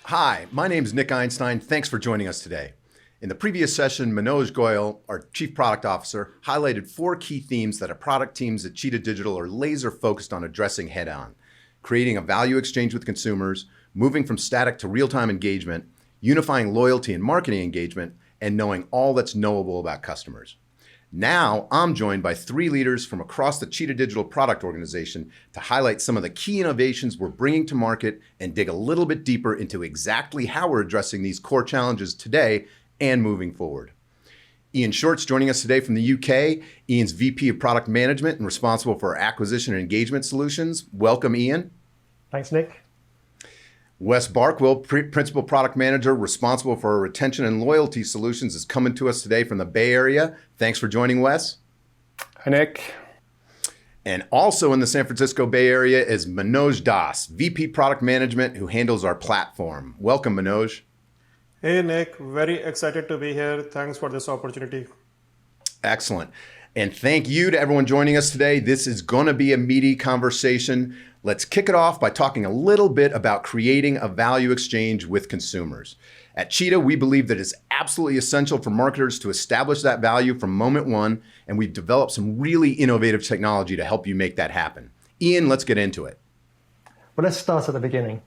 Hi, my name is Nick Einstein. Thanks for joining us today. In the previous session, Manoj Goyal, our Chief Product Officer, highlighted 4 key themes that our product teams at Cheetah Digital are laser focused on addressing head on: creating a value exchange with consumers, moving from static to real-time engagement, unifying loyalty and marketing engagement, and knowing all that's knowable about customers. Now, I'm joined by 3 leaders from across the Cheetah Digital product organization to highlight some of the key innovations we're bringing to market and dig a little bit deeper into exactly how we're addressing these core challenges today and moving forward. Ian Short's joining us today from the UK. Ian's VP of Product Management and responsible for our acquisition and engagement solutions. Welcome, Ian. Thanks, Nick. Wes Barkwell, Principal Product Manager responsible for our retention and loyalty solutions, is coming to us today from the Bay Area. Thanks for joining, Wes. Hi, Nick. And also in the San Francisco Bay Area is Manoj Das, VP Product Management, who handles our platform. Welcome, Manoj. Hey, Nick. Very excited to be here. Thanks for this opportunity. Excellent. And thank you to everyone joining us today. This is going to be a meaty conversation. Let's kick it off by talking a little bit about creating a value exchange with consumers. At Cheetah, we believe that it's absolutely essential for marketers to establish that value from moment one, and we've developed some really innovative technology to help you make that happen. Ian, let's get into it. Well, let's start at the beginning.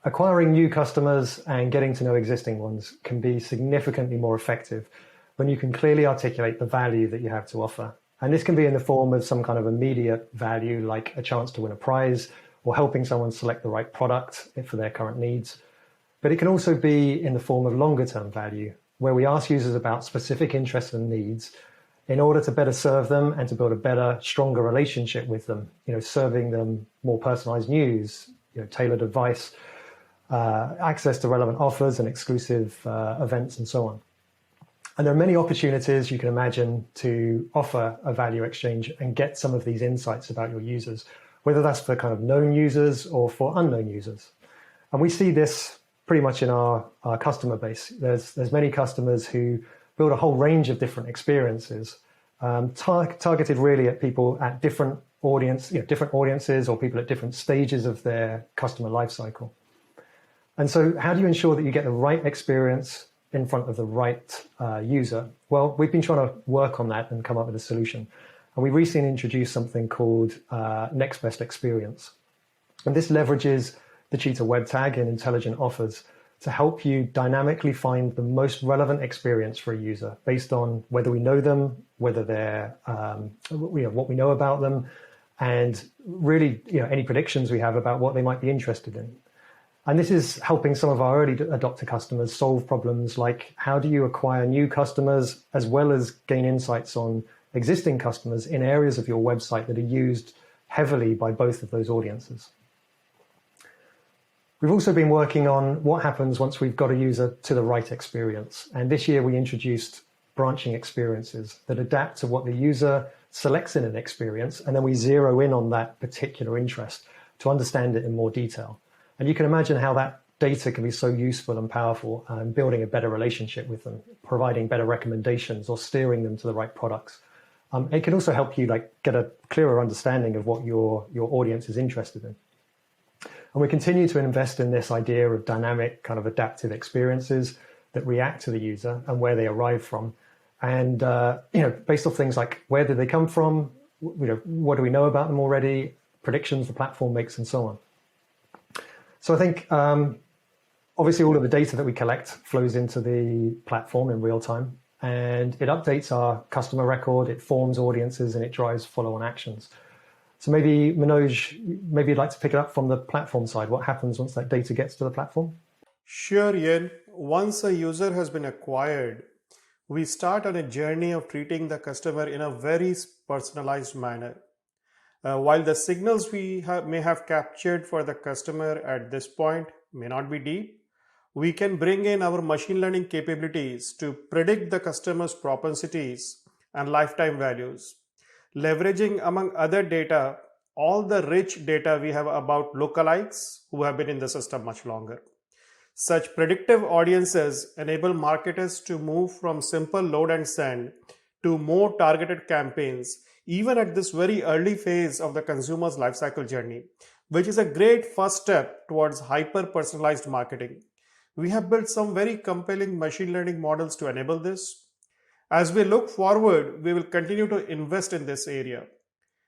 Acquiring new customers and getting to know existing ones can be significantly more effective when you can clearly articulate the value that you have to offer. And this can be in the form of some kind of immediate value, like a chance to win a prize or helping someone select the right product for their current needs. But it can also be in the form of longer term value, where we ask users about specific interests and needs in order to better serve them and to build a better, stronger relationship with them, serving them more personalized news, tailored advice, access to relevant offers and exclusive events and so on. And there are many opportunities you can imagine to offer a value exchange and get some of these insights about your users, whether that's for kind of known users or for unknown users. And we see this pretty much in our customer base. There's many customers who build a whole range of different experiences, targeted really at people at different audiences or people at different stages of their customer lifecycle. And so how do you ensure that you get the right experience in front of the right user? Well, we've been trying to work on that and come up with a solution. And we recently introduced something called Next Best Experience. And this leverages the Cheetah web tag and intelligent offers to help you dynamically find the most relevant experience for a user based on whether we know them, whether they're, what we know about them, and really, any predictions we have about what they might be interested in. And this is helping some of our early adopter customers solve problems like how do you acquire new customers as well as gain insights on existing customers in areas of your website that are used heavily by both of those audiences. We've also been working on what happens once we've got a user to the right experience. And this year we introduced branching experiences that adapt to what the user selects in an experience, and then we zero in on that particular interest to understand it in more detail. And you can imagine how that data can be so useful and powerful in building a better relationship with them, providing better recommendations or steering them to the right products. It can also help you get a clearer understanding of what your audience is interested in. And we continue to invest in this idea of dynamic kind of adaptive experiences that react to the user and where they arrive from. And, based off things like where did they come from, what do we know about them already, predictions the platform makes and so on. So I think, obviously, all of the data that we collect flows into the platform in real time, and it updates our customer record, it forms audiences, and it drives follow-on actions. So maybe, Manoj, you'd like to pick it up from the platform side. What happens once that data gets to the platform? Sure, Ian. Once a user has been acquired, we start on a journey of treating the customer in a very personalized manner. While the signals we may have captured for the customer at this point may not be deep, we can bring in our machine learning capabilities to predict the customer's propensities and lifetime values, leveraging, among other data, all the rich data we have about lookalikes who have been in the system much longer. Such predictive audiences enable marketers to move from simple load and send to more targeted campaigns, even at this very early phase of the consumer's lifecycle journey, which is a great first step towards hyper-personalized marketing. We have built some very compelling machine learning models to enable this. As we look forward, we will continue to invest in this area.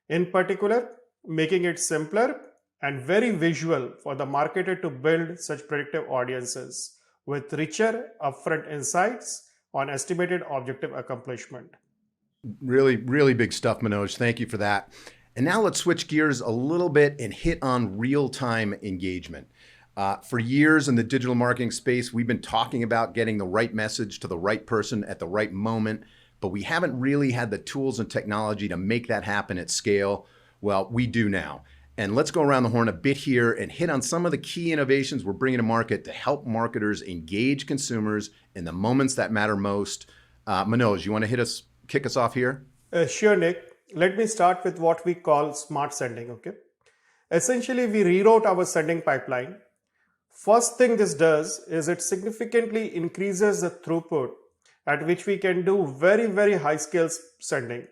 In particular, making it simpler and very visual for the marketer to build such predictive audiences with richer upfront insights on estimated objective accomplishment. Really, really big stuff, Manoj. Thank you for that. And now let's switch gears a little bit and hit on real-time engagement. For years in the digital marketing space, we've been talking about getting the right message to the right person at the right moment, but we haven't really had the tools and technology to make that happen at scale. Well, we do now. And let's go around the horn a bit here and hit on some of the key innovations we're bringing to market to help marketers engage consumers in the moments that matter most. Manoj, you want to kick us off here? Sure, Nick. Let me start with what we call smart sending. Okay. Essentially, we rewrote our sending pipeline. First thing this does is it significantly increases the throughput at which we can do very, very high scale sending.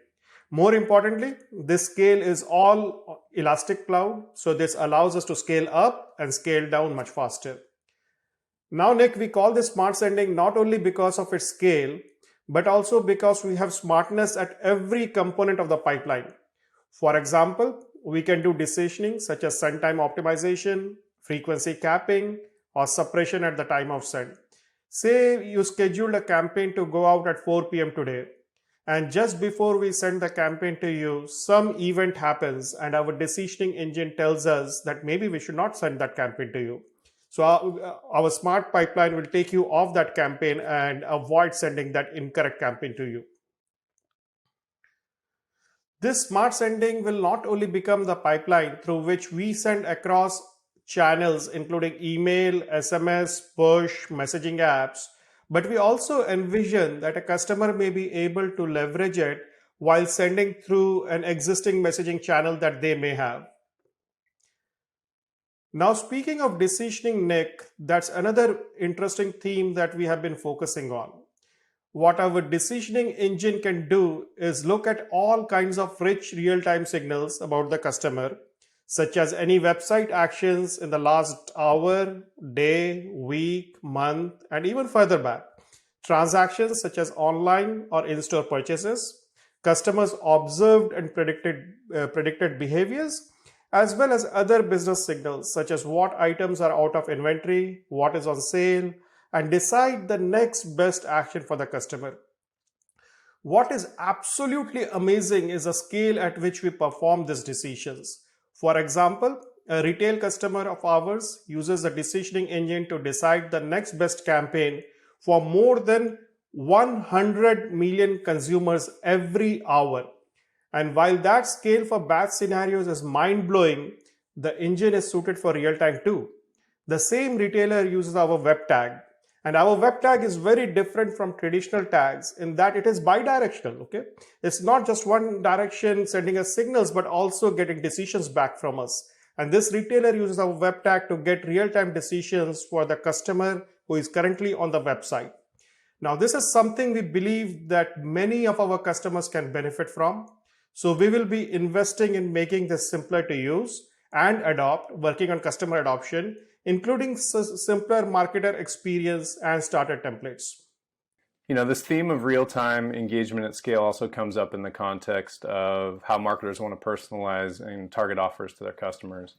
More importantly, this scale is all elastic cloud, so this allows us to scale up and scale down much faster. Now, Nick, we call this smart sending not only because of its scale, but also because we have smartness at every component of the pipeline. For example, we can do decisioning such as send time optimization, frequency capping, or suppression at the time of send. Say you scheduled a campaign to go out at 4 p.m. today, and just before we send the campaign to you, some event happens and our decisioning engine tells us that maybe we should not send that campaign to you. So our smart pipeline will take you off that campaign and avoid sending that incorrect campaign to you. This smart sending will not only become the pipeline through which we send across channels, including email, SMS, push, messaging apps, but we also envision that a customer may be able to leverage it while sending through an existing messaging channel that they may have. Now, speaking of decisioning, Nick, that's another interesting theme that we have been focusing on. What our decisioning engine can do is look at all kinds of rich real-time signals about the customer, such as any website actions in the last hour, day, week, month, and even further back. Transactions such as online or in-store purchases, customers observed and predicted behaviors, as well as other business signals such as what items are out of inventory, what is on sale, and decide the next best action for the customer. What is absolutely amazing is the scale at which we perform these decisions. For example, a retail customer of ours uses the decisioning engine to decide the next best campaign for more than 100 million consumers every hour. And while that scale for batch scenarios is mind-blowing, the engine is suited for real-time too. The same retailer uses our web tag, and our web tag is very different from traditional tags in that it is bidirectional. Okay, it's not just one direction sending us signals, but also getting decisions back from us. And this retailer uses our web tag to get real-time decisions for the customer who is currently on the website. Now, this is something we believe that many of our customers can benefit from. So we will be investing in making this simpler to use and adopt, working on customer adoption, including simpler marketer experience and starter templates. You know, this theme of real-time engagement at scale also comes up in the context of how marketers want to personalize and target offers to their customers.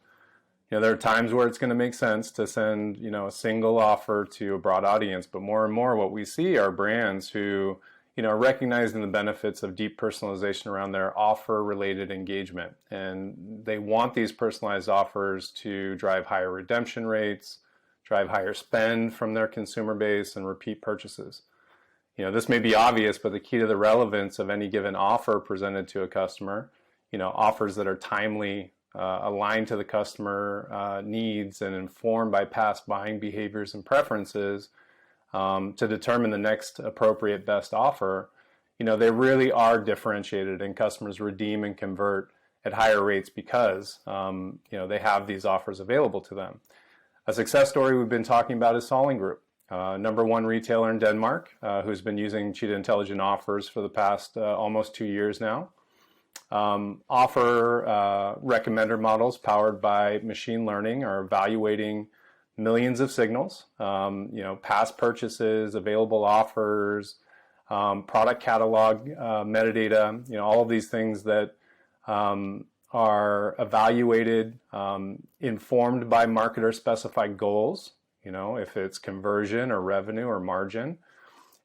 You know, there are times where it's going to make sense to send, a single offer to a broad audience, but more and more what we see are brands who are recognizing the benefits of deep personalization around their offer-related engagement. And they want these personalized offers to drive higher redemption rates, drive higher spend from their consumer base, and repeat purchases. This may be obvious, but the key to the relevance of any given offer presented to a customer, offers that are timely, aligned to the customer needs and informed by past buying behaviors and preferences, to determine the next appropriate best offer, they really are differentiated, and customers redeem and convert at higher rates because, they have these offers available to them. A success story we've been talking about is Salling Group, number one retailer in Denmark, who's been using Cheetah Intelligent Offers for the past almost 2 years now. Offer recommender models powered by machine learning are evaluating millions of signals, past purchases, available offers, product catalog, metadata, all of these things that are evaluated, informed by marketer specified goals, if it's conversion or revenue or margin.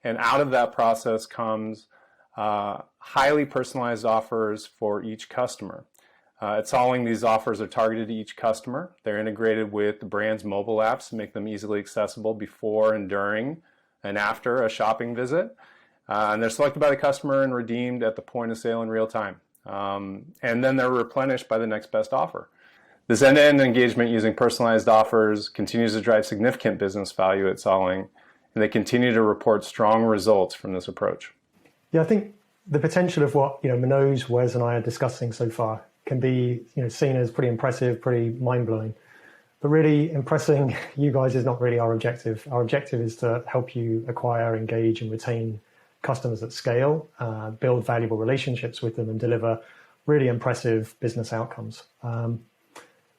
And out of that process comes highly personalized offers for each customer. At Solving, these offers are targeted to each customer. They're integrated with the brand's mobile apps to make them easily accessible before and during and after a shopping visit. And they're selected by the customer and redeemed at the point of sale in real time. And then they're replenished by the next best offer. This end-to-end engagement using personalized offers continues to drive significant business value at Solving, and they continue to report strong results from this approach. Yeah, I think the potential of what Manoj, Wes, and I are discussing so far can be seen as pretty impressive, pretty mind-blowing. But really, impressing you guys is not really our objective. Our objective is to help you acquire, engage, and retain customers at scale, build valuable relationships with them, and deliver really impressive business outcomes.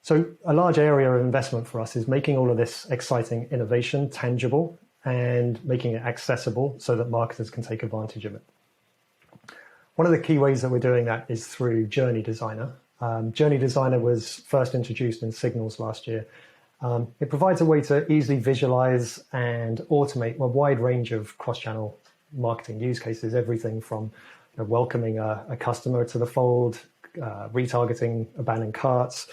So a large area of investment for us is making all of this exciting innovation tangible and making it accessible so that marketers can take advantage of it. One of the key ways that we're doing that is through Journey Designer. Journey Designer was first introduced in Signals last year. It provides a way to easily visualize and automate a wide range of cross-channel marketing use cases, everything from welcoming a customer to the fold, retargeting abandoned carts,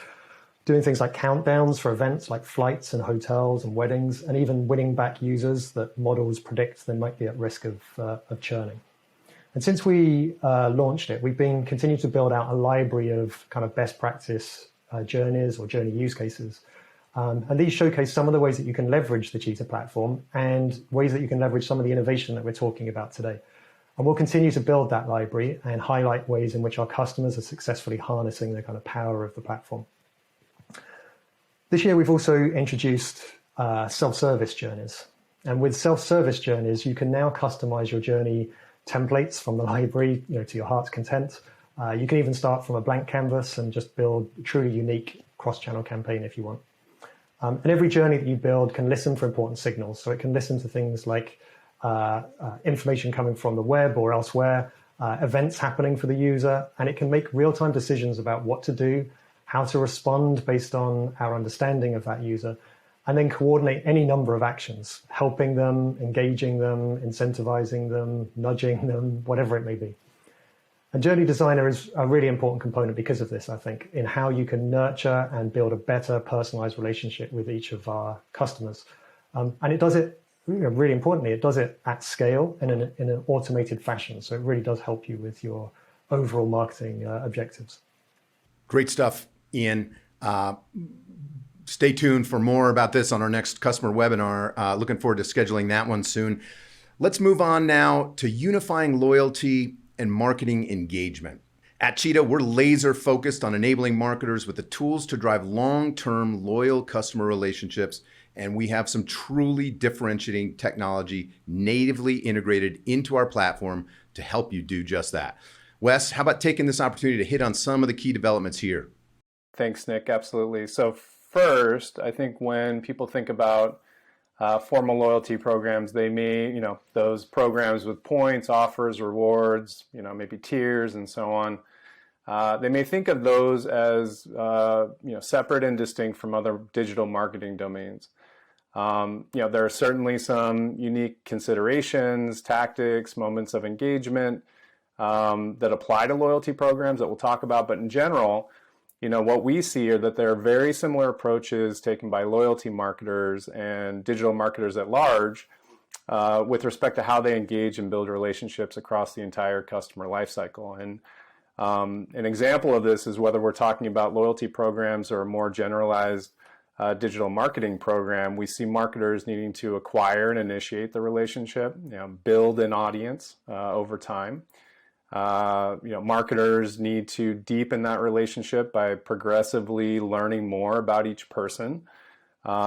doing things like countdowns for events like flights and hotels and weddings, and even winning back users that models predict they might be at risk of churning. And since we launched it, we've been continuing to build out a library of kind of best practice journeys or journey use cases. And these showcase some of the ways that you can leverage the Cheetah platform and ways that you can leverage some of the innovation that we're talking about today. And we'll continue to build that library and highlight ways in which our customers are successfully harnessing the kind of power of the platform. This year, we've also introduced self-service journeys. And with self-service journeys, you can now customize your journey templates from the library to your heart's content. You can even start from a blank canvas and just build a truly unique cross-channel campaign if you want. And every journey that you build can listen for important signals. So it can listen to things like information coming from the web or elsewhere, events happening for the user, and it can make real-time decisions about what to do, how to respond based on our understanding of that user, and then coordinate any number of actions, helping them, engaging them, incentivizing them, nudging them, whatever it may be. And Journey Designer is a really important component because of this, I think, in how you can nurture and build a better personalized relationship with each of our customers. And it does it, really importantly, it does it at scale and in an automated fashion. So it really does help you with your overall marketing objectives. Great stuff, Ian. Stay tuned for more about this on our next customer webinar. Looking forward to scheduling that one soon. Let's move on now to unifying loyalty and marketing engagement. At Cheetah, we're laser focused on enabling marketers with the tools to drive long-term loyal customer relationships, and we have some truly differentiating technology natively integrated into our platform to help you do just that. Wes, how about taking this opportunity to hit on some of the key developments here? Thanks, Nick. Absolutely. So first, I think when people think about formal loyalty programs, they may, those programs with points, offers, rewards, maybe tiers and so on. They may think of those as, separate and distinct from other digital marketing domains. There are certainly some unique considerations, tactics, moments of engagement that apply to loyalty programs that we'll talk about. But in general, what we see are that there are very similar approaches taken by loyalty marketers and digital marketers at large with respect to how they engage and build relationships across the entire customer lifecycle. And an example of this is whether we're talking about loyalty programs or a more generalized digital marketing program. We see marketers needing to acquire and initiate the relationship, build an audience over time. Marketers need to deepen that relationship by progressively learning more about each person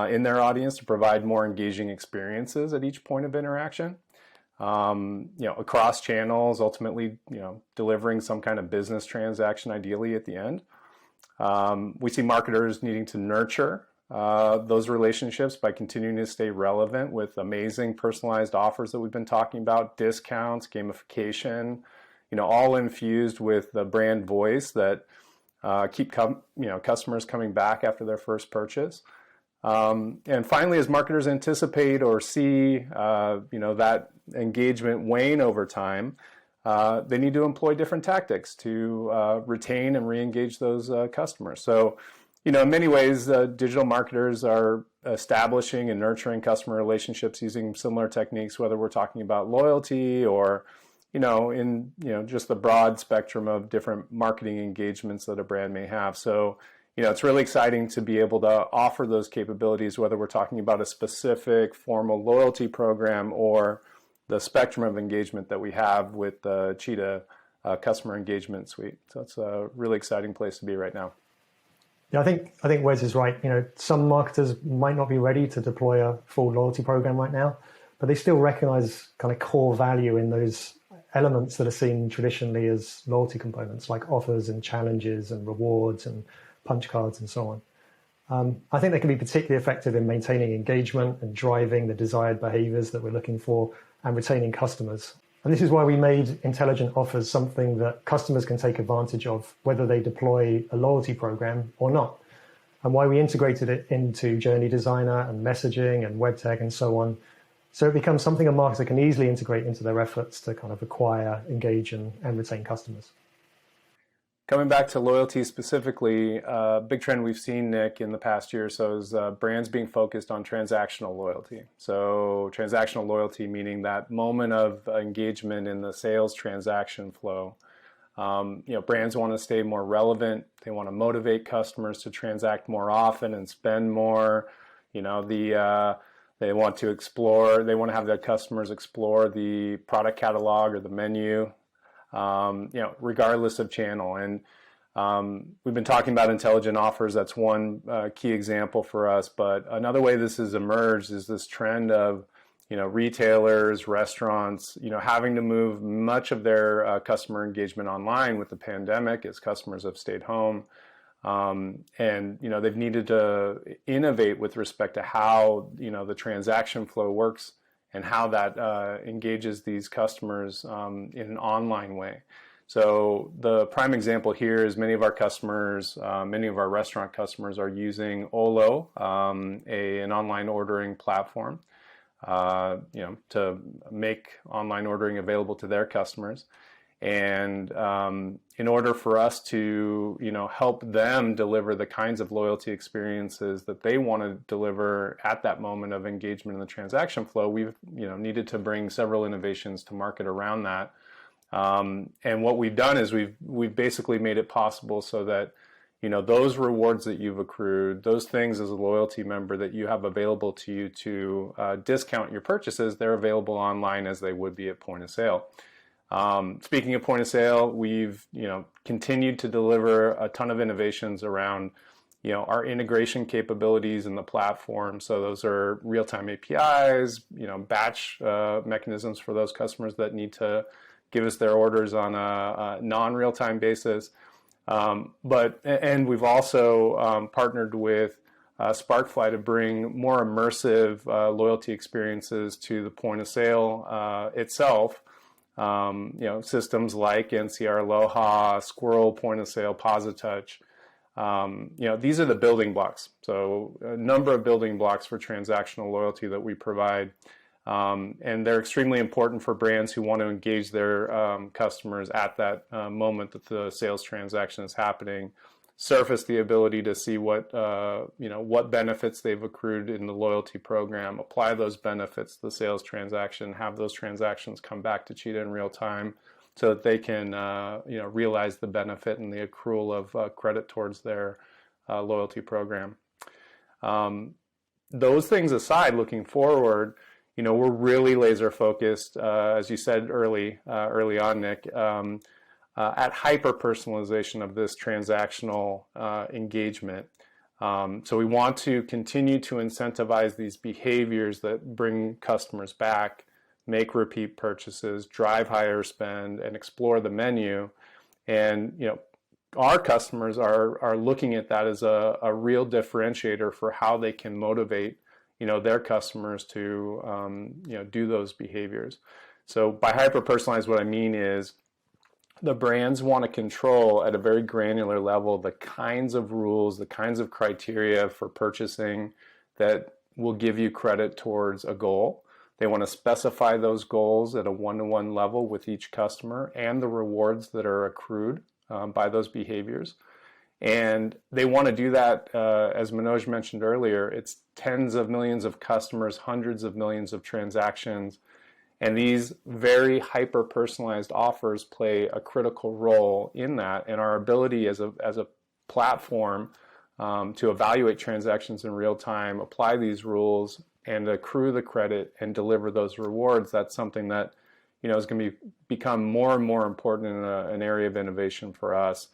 in their audience to provide more engaging experiences at each point of interaction. Across channels, ultimately, delivering some kind of business transaction, ideally at the end. We see marketers needing to nurture those relationships by continuing to stay relevant with amazing personalized offers that we've been talking about, discounts, gamification, all infused with the brand voice that keep customers coming back after their first purchase. And finally, as marketers anticipate or see that engagement wane over time, they need to employ different tactics to retain and re-engage those customers. So, in many ways, digital marketers are establishing and nurturing customer relationships using similar techniques, whether we're talking about loyalty or, in just the broad spectrum of different marketing engagements that a brand may have. So, it's really exciting to be able to offer those capabilities, whether we're talking about a specific formal loyalty program or the spectrum of engagement that we have with the Cheetah customer engagement suite. So it's a really exciting place to be right now. Yeah, I think Wes is right. Some marketers might not be ready to deploy a full loyalty program right now, but they still recognize kind of core value in those elements that are seen traditionally as loyalty components, like offers and challenges and rewards and punch cards and so on. I think they can be particularly effective in maintaining engagement and driving the desired behaviors that we're looking for and retaining customers. And this is why we made intelligent offers something that customers can take advantage of, whether they deploy a loyalty program or not, and why we integrated it into Journey Designer and messaging and web tag and so on. So it becomes something a marketer can easily integrate into their efforts to kind of acquire, engage, and retain customers. Coming back to loyalty specifically, a big trend we've seen, Nick, in the past year or so is brands being focused on transactional loyalty. So transactional loyalty meaning that moment of engagement in the sales transaction flow. Brands want to stay more relevant. They want to motivate customers to transact more often and spend more. They want to explore. They want to have their customers explore the product catalog or the menu. Regardless of channel. And we've been talking about intelligent offers. That's one key example for us. But another way this has emerged is this trend of, retailers, restaurants, having to move much of their customer engagement online with the pandemic as customers have stayed home. And they've needed to innovate with respect to how, the transaction flow works and how that engages these customers in an online way. So the prime example here is many of our customers, many of our restaurant customers are using Olo, an online ordering platform, to make online ordering available to their customers. And in order for us to, help them deliver the kinds of loyalty experiences that they want to deliver at that moment of engagement in the transaction flow, we've, needed to bring several innovations to market around that. And what we've done is we've basically made it possible so that, those rewards that you've accrued, those things as a loyalty member that you have available to you to discount your purchases, they're available online as they would be at point of sale. Speaking of point of sale, we've continued to deliver a ton of innovations around our integration capabilities in the platform. So those are real-time APIs, batch mechanisms for those customers that need to give us their orders on a non-real-time basis. And we've also partnered with Sparkfly to bring more immersive loyalty experiences to the point of sale itself. Systems like NCR Aloha, Squirrel Point of Sale, PosiTouch. These are the building blocks. So a number of building blocks for transactional loyalty that we provide. And they're extremely important for brands who want to engage their customers at that moment that the sales transaction is happening. Surface the ability to see what benefits they've accrued in the loyalty program, apply those benefits to the sales transaction, have those transactions come back to Cheetah in real time so that they can realize the benefit and the accrual of credit towards their loyalty program. Those things aside, looking forward, we're really laser focused, as you said early on, Nick, at hyper-personalization of this transactional engagement. So we want to continue to incentivize these behaviors that bring customers back, make repeat purchases, drive higher spend, and explore the menu. And, our customers are looking at that as a real differentiator for how they can motivate, their customers to, do those behaviors. So by hyper personalized, what I mean is the brands want to control at a very granular level the kinds of rules, the kinds of criteria for purchasing that will give you credit towards a goal. They want to specify those goals at a one-to-one level with each customer and the rewards that are accrued by those behaviors. And they want to do that, as Manoj mentioned earlier, it's tens of millions of customers, hundreds of millions of transactions. And these very hyper-personalized offers play a critical role in that. And our ability as a platform to evaluate transactions in real time, apply these rules, and accrue the credit and deliver those rewards, that's something that is going to become more and more important in an area of innovation for us.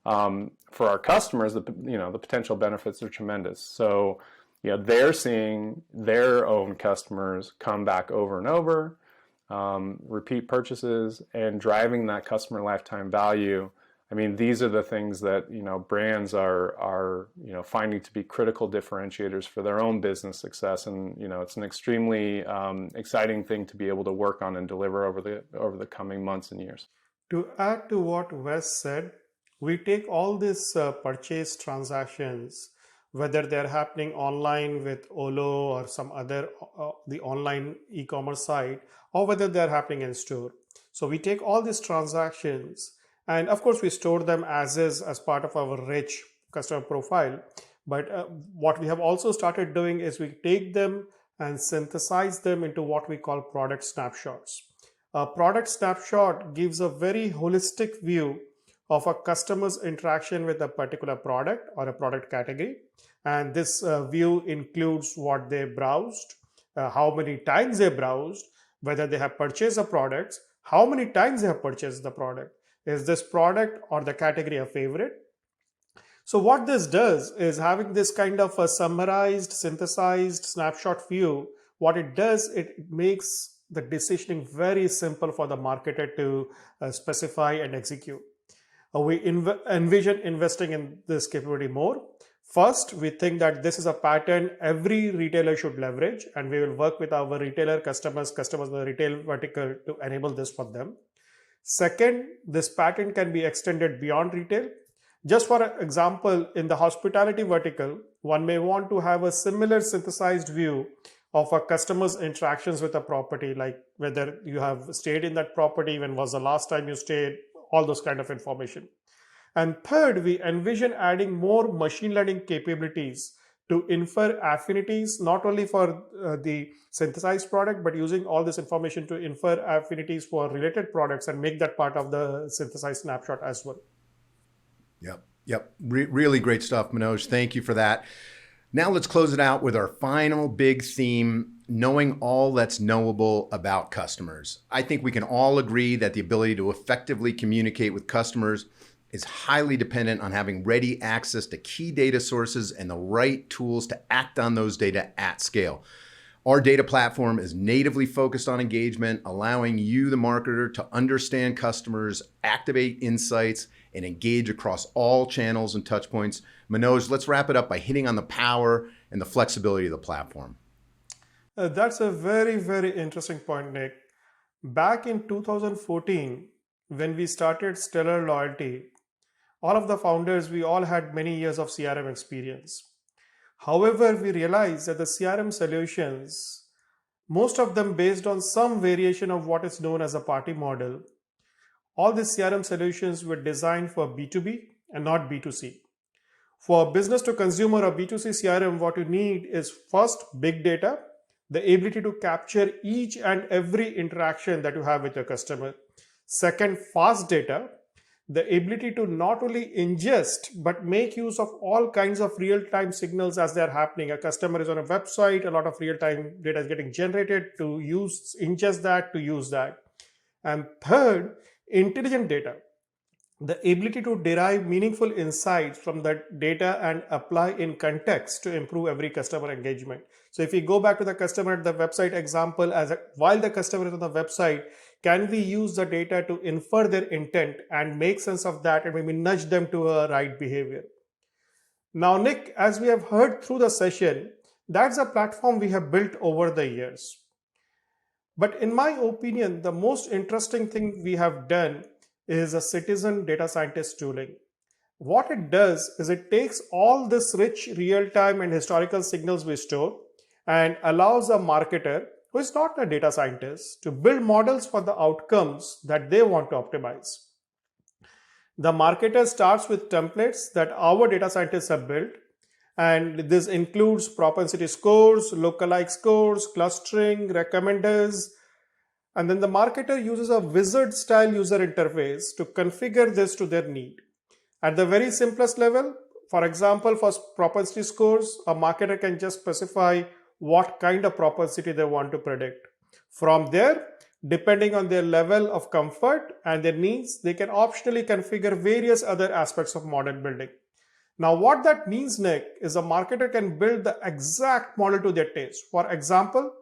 For our customers, the potential benefits are tremendous. So they're seeing their own customers come back over and over, repeat purchases, and driving that customer lifetime value. I mean, these are the things that brands are finding to be critical differentiators for their own business success, and it's an extremely exciting thing to be able to work on and deliver over the coming months and years. To add to what Wes said, we take all these purchase transactions, whether they're happening online with Olo or some other the online e-commerce site, or whether they're happening in store. So we take all these transactions, and of course we store them as is as part of our rich customer profile. But what we have also started doing is we take them and synthesize them into what we call product snapshots. A product snapshot gives a very holistic view of a customer's interaction with a particular product or a product category. And this view includes what they browsed, how many times they browsed, whether they have purchased the products, how many times they have purchased the product. Is this product or the category a favorite? So what this does is, having this kind of a summarized, synthesized snapshot view, what it does, it makes the decisioning very simple for the marketer to specify and execute. We envision investing in this capability more. First, we think that this is a pattern every retailer should leverage, and we will work with our retailer customers in the retail vertical to enable this for them. Second, this pattern can be extended beyond retail. Just for example, in the hospitality vertical, one may want to have a similar synthesized view of a customer's interactions with a property, like whether you have stayed in that property, when was the last time you stayed, all those kind of information. And third, we envision adding more machine learning capabilities to infer affinities, not only for the synthesized product, but using all this information to infer affinities for related products and make that part of the synthesized snapshot as well. Yep. Really great stuff, Manoj. Thank you for that. Now let's close it out with our final big theme, knowing all that's knowable about customers. I think we can all agree that the ability to effectively communicate with customers is highly dependent on having ready access to key data sources and the right tools to act on those data at scale. Our data platform is natively focused on engagement, allowing you, the marketer, to understand customers, activate insights, and engage across all channels and touch points. Manoj, let's wrap it up by hitting on the power and the flexibility of the platform. That's a very, very interesting point, Nick. Back in 2014, when we started Stellar Loyalty, all of the founders, we all had many years of CRM experience. However, we realized that the CRM solutions, most of them based on some variation of what is known as a party model, all these CRM solutions were designed for B2B and not B2C. For business to consumer or B2C CRM, what you need is first big data, the ability to capture each and every interaction that you have with your customer. Second, fast data, the ability to not only ingest, but make use of all kinds of real-time signals as they're happening. A customer is on a website, a lot of real-time data is getting generated, to ingest that, to use that. And third, intelligent data, the ability to derive meaningful insights from that data and apply in context to improve every customer engagement. So if we go back to the customer at the website example, while the customer is on the website, can we use the data to infer their intent and make sense of that and maybe nudge them to a right behavior? Now, Nick, as we have heard through the session, that's a platform we have built over the years. But in my opinion, the most interesting thing we have done is a citizen data scientist tooling. What it does is it takes all this rich real-time and historical signals we store and allows a marketer who is not a data scientist to build models for the outcomes that they want to optimize. The marketer starts with templates that our data scientists have built, and this includes propensity scores, lookalike scores, clustering, recommenders, and then the marketer uses a wizard-style user interface to configure this to their need. At the very simplest level, for example, for propensity scores, a marketer can just specify what kind of propensity they want to predict. From there, depending on their level of comfort and their needs, they can optionally configure various other aspects of model building. Now, what that means, Nick, is a marketer can build the exact model to their taste. For example,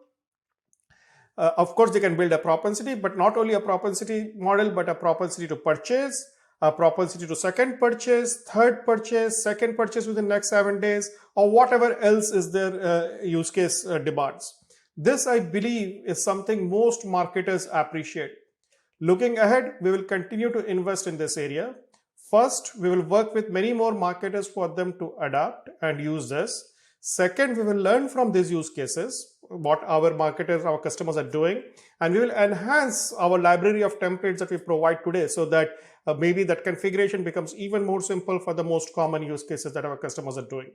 of course, they can build a propensity, but not only a propensity model, but a propensity to purchase, a propensity to second purchase, third purchase, second purchase within the next 7 days, or whatever else is their use case demands. This, I believe, is something most marketers appreciate. Looking ahead, we will continue to invest in this area. First, we will work with many more marketers for them to adapt and use this. Second, we will learn from these use cases, what our marketers, our customers are doing, and we will enhance our library of templates that we provide today so that maybe that configuration becomes even more simple for the most common use cases that our customers are doing.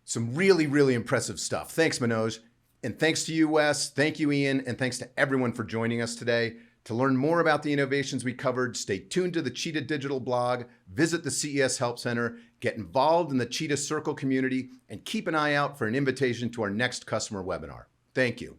Some really, really impressive stuff. Thanks, Manoj. And thanks to you, Wes. Thank you, Ian. And thanks to everyone for joining us today. To learn more about the innovations we covered, stay tuned to the Cheetah Digital blog, visit the CES Help Center, get involved in the Cheetah Circle community, and keep an eye out for an invitation to our next customer webinar. Thank you.